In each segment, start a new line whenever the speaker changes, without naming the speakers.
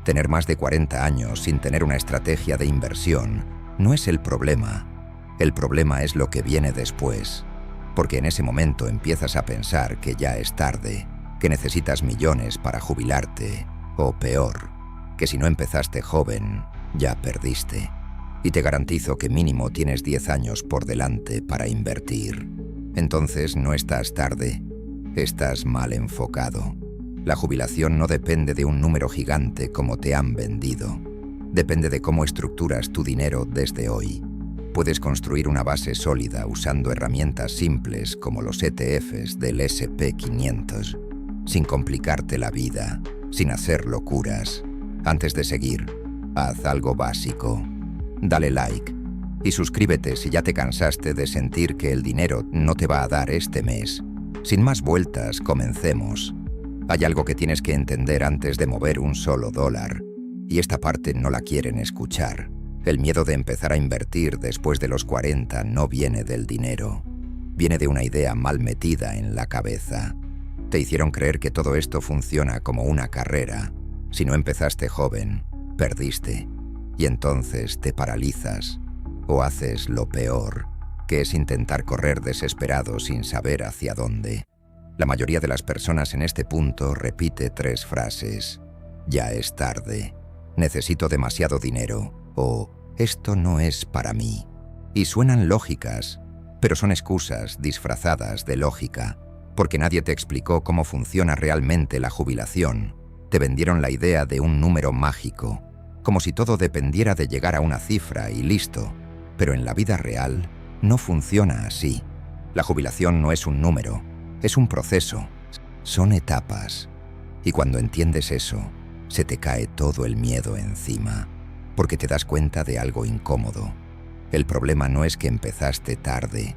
Tener más de 40 años sin tener una estrategia de inversión no es el problema. El problema es lo que viene después, porque en ese momento empiezas a pensar que ya es tarde, que necesitas millones para jubilarte, o peor, que si no empezaste joven, ya perdiste. Y te garantizo que mínimo tienes 10 años por delante para invertir. Entonces no estás tarde, estás mal enfocado. La jubilación no depende de un número gigante como te han vendido. Depende de cómo estructuras tu dinero desde hoy. Puedes construir una base sólida usando herramientas simples como los ETFs del SP500, sin complicarte la vida, sin hacer locuras. Antes de seguir, haz algo básico. Dale like y suscríbete si ya te cansaste de sentir que el dinero no te va a dar este mes. Sin más vueltas, comencemos. Hay algo que tienes que entender antes de mover un solo dólar, y esta parte no la quieren escuchar. El miedo de empezar a invertir después de los 40 no viene del dinero. Viene de una idea mal metida en la cabeza. Te hicieron creer que todo esto funciona como una carrera. Si no empezaste joven, perdiste. Y entonces te paralizas o haces lo peor, que es intentar correr desesperado sin saber hacia dónde. La mayoría de las personas en este punto repite 3 frases. Ya es tarde. Necesito demasiado dinero. O esto no es para mí. Y suenan lógicas, pero son excusas disfrazadas de lógica, porque nadie te explicó cómo funciona realmente la jubilación. Te vendieron la idea de un número mágico, como si todo dependiera de llegar a una cifra y listo. Pero en la vida real no funciona así. La jubilación no es un número, es un proceso. Son etapas. Y cuando entiendes eso, se te cae todo el miedo encima, porque te das cuenta de algo incómodo. El problema no es que empezaste tarde,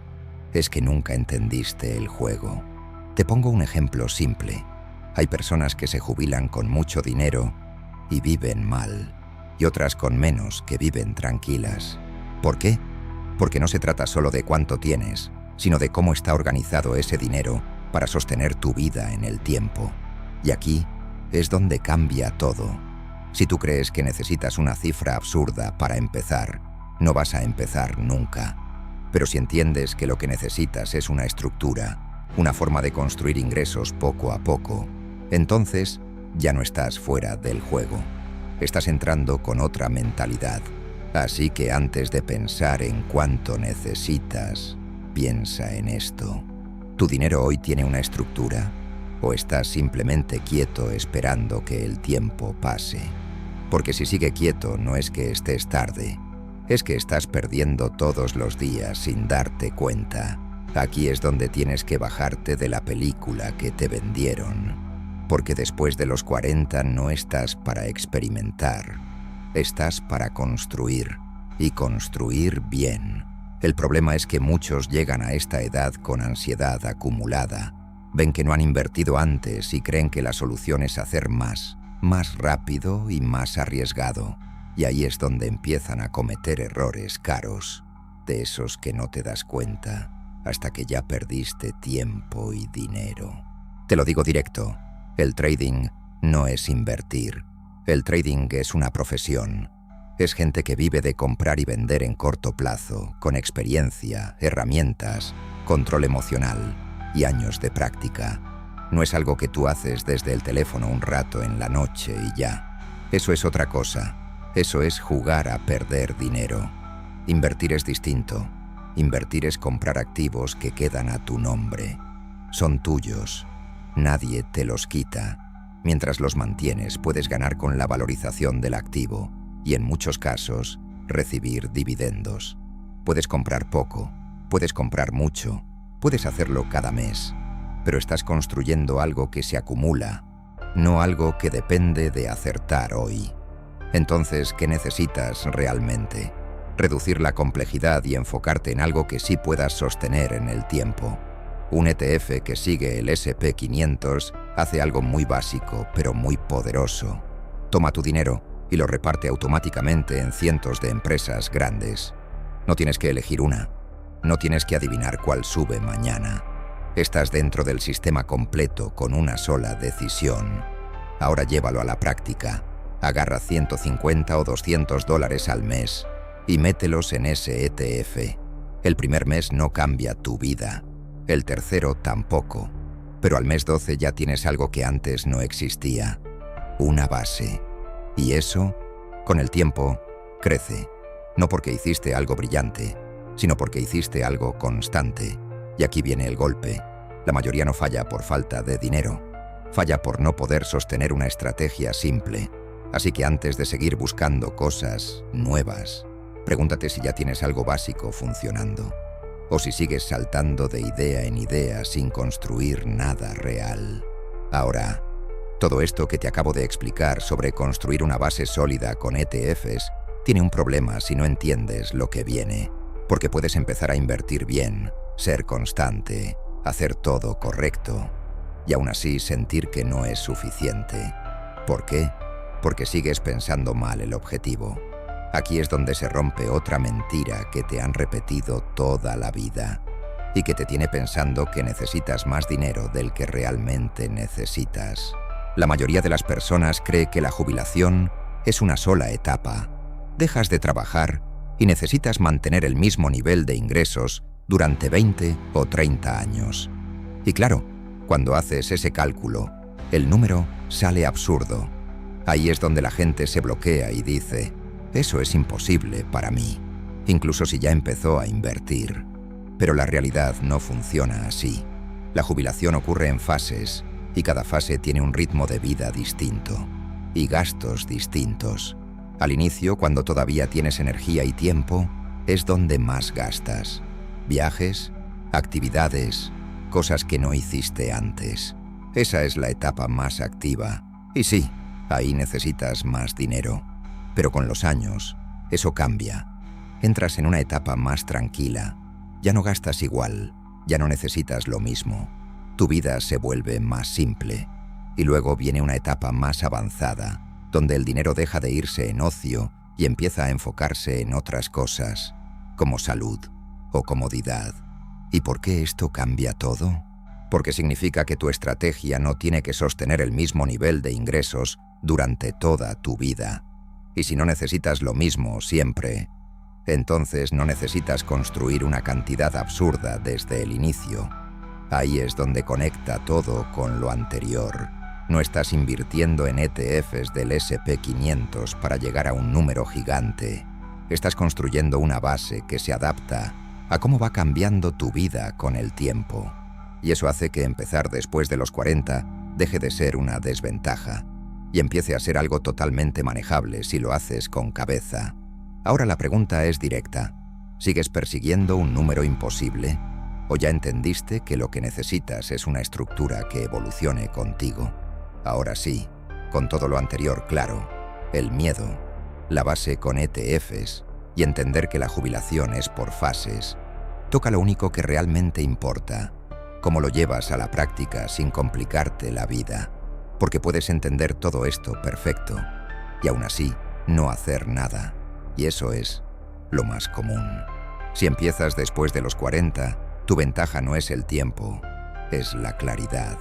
es que nunca entendiste el juego. Te pongo un ejemplo simple. Hay personas que se jubilan con mucho dinero y viven mal, y otras con menos que viven tranquilas. ¿Por qué? Porque no se trata solo de cuánto tienes, sino de cómo está organizado ese dinero para sostener tu vida en el tiempo. Y aquí es donde cambia todo. Si tú crees que necesitas una cifra absurda para empezar, no vas a empezar nunca. Pero si entiendes que lo que necesitas es una estructura, una forma de construir ingresos poco a poco, entonces ya no estás fuera del juego. Estás entrando con otra mentalidad. Así que antes de pensar en cuánto necesitas, piensa en esto. ¿Tu dinero hoy tiene una estructura? ¿O estás simplemente quieto esperando que el tiempo pase? Porque si sigue quieto no es que estés tarde, es que estás perdiendo todos los días sin darte cuenta. Aquí es donde tienes que bajarte de la película que te vendieron. Porque después de los 40 no estás para experimentar, estás para construir, y construir bien. El problema es que muchos llegan a esta edad con ansiedad acumulada. Ven que no han invertido antes y creen que la solución es hacer más rápido y más arriesgado. Y ahí es donde empiezan a cometer errores caros, de esos que no te das cuenta hasta que ya perdiste tiempo y dinero. Te lo digo directo, el trading no es invertir. El trading es una profesión. Es gente que vive de comprar y vender en corto plazo, con experiencia, herramientas, control emocional y años de práctica. No es algo que tú haces desde el teléfono un rato en la noche y ya. Eso es otra cosa. Eso es jugar a perder dinero. Invertir es distinto. Invertir es comprar activos que quedan a tu nombre. Son tuyos. Nadie te los quita. Mientras los mantienes, puedes ganar con la valorización del activo y, en muchos casos, recibir dividendos. Puedes comprar poco, puedes comprar mucho, puedes hacerlo cada mes, pero estás construyendo algo que se acumula, no algo que depende de acertar hoy. Entonces, ¿qué necesitas realmente? Reducir la complejidad y enfocarte en algo que sí puedas sostener en el tiempo. Un ETF que sigue el SP500 hace algo muy básico, pero muy poderoso. Toma tu dinero y lo reparte automáticamente en cientos de empresas grandes. No tienes que elegir una. No tienes que adivinar cuál sube mañana. Estás dentro del sistema completo con una sola decisión. Ahora llévalo a la práctica. Agarra 150 o $200 al mes y mételos en ese ETF. El primer mes no cambia tu vida, el tercero tampoco, pero al mes 12 ya tienes algo que antes no existía, una base. Y eso, con el tiempo, crece, no porque hiciste algo brillante, sino porque hiciste algo constante. Y aquí viene el golpe. La mayoría no falla por falta de dinero, falla por no poder sostener una estrategia simple. Así que antes de seguir buscando cosas nuevas, pregúntate si ya tienes algo básico funcionando, o si sigues saltando de idea en idea sin construir nada real. Ahora, todo esto que te acabo de explicar sobre construir una base sólida con ETFs tiene un problema si no entiendes lo que viene, porque puedes empezar a invertir bien, ser constante, hacer todo correcto, y aún así sentir que no es suficiente. ¿Por qué? Porque sigues pensando mal el objetivo. Aquí es donde se rompe otra mentira que te han repetido toda la vida y que te tiene pensando que necesitas más dinero del que realmente necesitas. La mayoría de las personas cree que la jubilación es una sola etapa. Dejas de trabajar y necesitas mantener el mismo nivel de ingresos durante 20 o 30 años. Y claro, cuando haces ese cálculo, el número sale absurdo. Ahí es donde la gente se bloquea y dice, eso es imposible para mí, incluso si ya empezó a invertir. Pero la realidad no funciona así. La jubilación ocurre en fases y cada fase tiene un ritmo de vida distinto y gastos distintos. Al inicio, cuando todavía tienes energía y tiempo, es donde más gastas. Viajes, actividades, cosas que no hiciste antes. Esa es la etapa más activa. Y sí, ahí necesitas más dinero. Pero con los años, eso cambia. Entras en una etapa más tranquila. Ya no gastas igual, ya no necesitas lo mismo. Tu vida se vuelve más simple. Y luego viene una etapa más avanzada, donde el dinero deja de irse en ocio y empieza a enfocarse en otras cosas, como salud o comodidad. ¿Y por qué esto cambia todo? Porque significa que tu estrategia no tiene que sostener el mismo nivel de ingresos durante toda tu vida. Y si no necesitas lo mismo siempre, entonces no necesitas construir una cantidad absurda desde el inicio. Ahí es donde conecta todo con lo anterior. No estás invirtiendo en ETFs del S&P 500 para llegar a un número gigante. Estás construyendo una base que se adapta a cómo va cambiando tu vida con el tiempo. Y eso hace que empezar después de los 40 deje de ser una desventaja y empiece a ser algo totalmente manejable si lo haces con cabeza. Ahora la pregunta es directa. ¿Sigues persiguiendo un número imposible? ¿O ya entendiste que lo que necesitas es una estructura que evolucione contigo? Ahora sí, con todo lo anterior claro, el miedo, la base con ETFs y entender que la jubilación es por fases, toca lo único que realmente importa, cómo lo llevas a la práctica sin complicarte la vida, porque puedes entender todo esto perfecto y aún así no hacer nada, y eso es lo más común. Si empiezas después de los 40, tu ventaja no es el tiempo, es la claridad.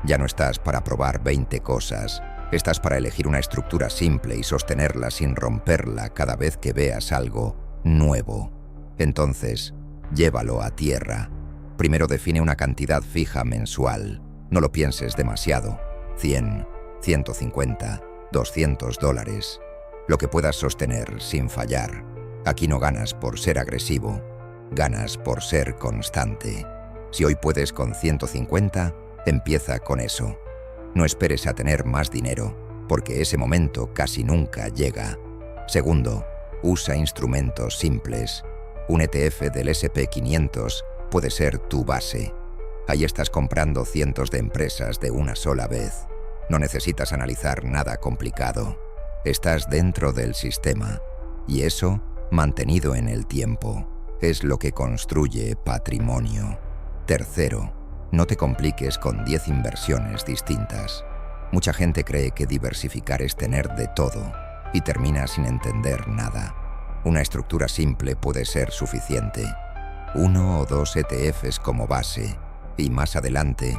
Ya no estás para probar 20 cosas, estás para elegir una estructura simple y sostenerla sin romperla cada vez que veas algo nuevo. Entonces, llévalo a tierra. Primero define una cantidad fija mensual. No lo pienses demasiado. 100, 150, $200. Lo que puedas sostener sin fallar. Aquí no ganas por ser agresivo, ganas por ser constante. Si hoy puedes con 150, empieza con eso. No esperes a tener más dinero, porque ese momento casi nunca llega. Segundo, usa instrumentos simples. Un ETF del S&P 500 puede ser tu base. Ahí estás comprando cientos de empresas de una sola vez. No necesitas analizar nada complicado. Estás dentro del sistema. Y eso, mantenido en el tiempo, es lo que construye patrimonio. Tercero, no te compliques con 10 inversiones distintas. Mucha gente cree que diversificar es tener de todo y termina sin entender nada. Una estructura simple puede ser suficiente. 1 o 2 ETFs como base y más adelante,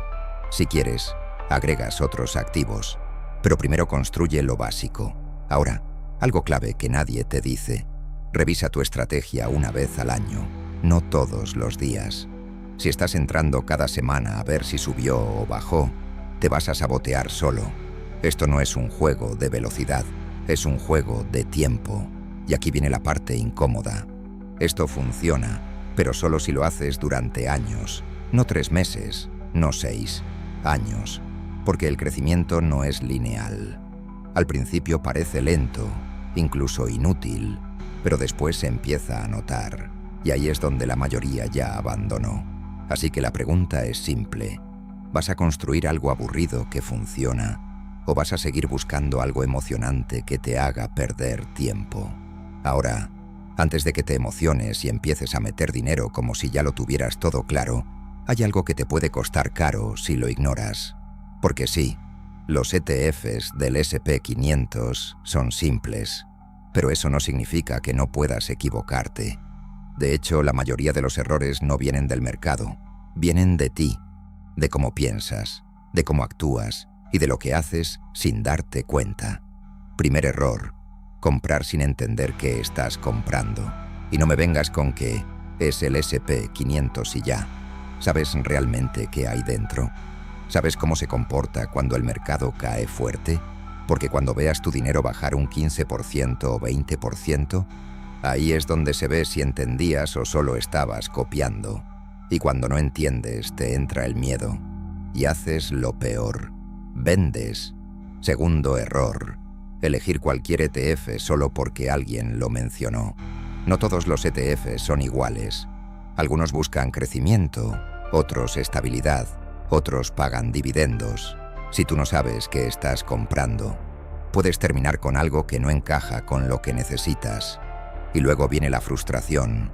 si quieres, agregas otros activos. Pero primero construye lo básico. Ahora, algo clave que nadie te dice. Revisa tu estrategia una vez al año, no todos los días. Si estás entrando cada semana a ver si subió o bajó, te vas a sabotear solo. Esto no es un juego de velocidad, es un juego de tiempo. Y aquí viene la parte incómoda. Esto funciona, pero solo si lo haces durante años, no 3 meses, no 6, años, porque el crecimiento no es lineal. Al principio parece lento, incluso inútil, pero después se empieza a notar, y ahí es donde la mayoría ya abandonó. Así que la pregunta es simple: ¿vas a construir algo aburrido que funciona, o vas a seguir buscando algo emocionante que te haga perder tiempo? Ahora, antes de que te emociones y empieces a meter dinero como si ya lo tuvieras todo claro, hay algo que te puede costar caro si lo ignoras. Porque sí, los ETFs del S&P 500 son simples, pero eso no significa que no puedas equivocarte. De hecho, la mayoría de los errores no vienen del mercado, vienen de ti, de cómo piensas, de cómo actúas y de lo que haces sin darte cuenta. Primer error: comprar sin entender qué estás comprando. Y no me vengas con que es el S&P 500 y ya. ¿Sabes realmente qué hay dentro? ¿Sabes cómo se comporta cuando el mercado cae fuerte? Porque cuando veas tu dinero bajar un 15% o 20%, ahí es donde se ve si entendías o solo estabas copiando. Y cuando no entiendes, te entra el miedo. Y haces lo peor: vendes. Segundo error: elegir cualquier ETF solo porque alguien lo mencionó. No todos los ETFs son iguales. Algunos buscan crecimiento, otros estabilidad, otros pagan dividendos. Si tú no sabes qué estás comprando, puedes terminar con algo que no encaja con lo que necesitas. Y luego viene la frustración,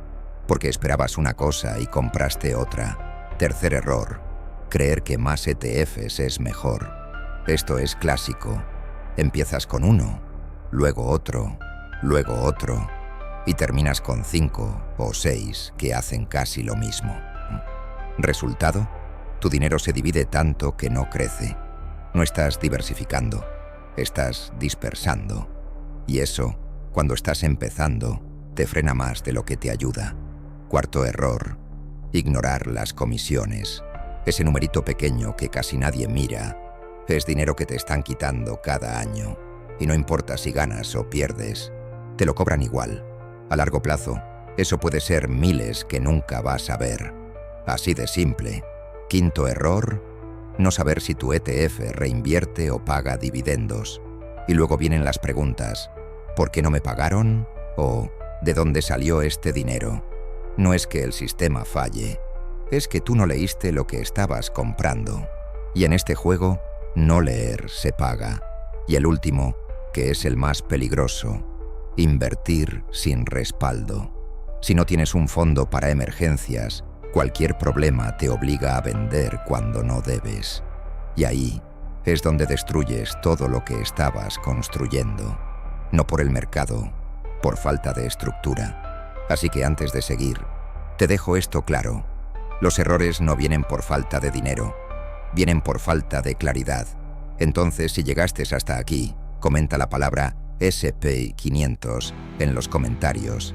porque esperabas una cosa y compraste otra. Tercer error: creer que más ETFs es mejor. Esto es clásico. Empiezas con uno, luego otro, y terminas con 5 o 6 que hacen casi lo mismo. Resultado: tu dinero se divide tanto que no crece. No estás diversificando, estás dispersando. Y eso, cuando estás empezando, te frena más de lo que te ayuda. Cuarto error: ignorar las comisiones. Ese numerito pequeño que casi nadie mira es dinero que te están quitando cada año. Y no importa si ganas o pierdes, te lo cobran igual. A largo plazo, eso puede ser miles que nunca vas a ver. Así de simple. Quinto error: no saber si tu ETF reinvierte o paga dividendos. Y luego vienen las preguntas: ¿por qué no me pagaron? O ¿de dónde salió este dinero? No es que el sistema falle, es que tú no leíste lo que estabas comprando. Y en este juego, no leer se paga. Y el último, que es el más peligroso: invertir sin respaldo. Si no tienes un fondo para emergencias, cualquier problema te obliga a vender cuando no debes. Y ahí es donde destruyes todo lo que estabas construyendo. No por el mercado, por falta de estructura. Así que antes de seguir, te dejo esto claro: los errores no vienen por falta de dinero, vienen por falta de claridad. Entonces, si llegaste hasta aquí, comenta la palabra S&P 500 en los comentarios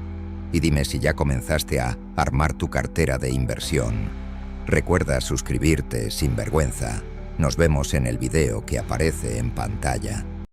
y dime si ya comenzaste a armar tu cartera de inversión. Recuerda suscribirte sin vergüenza. Nos vemos en el video que aparece en pantalla.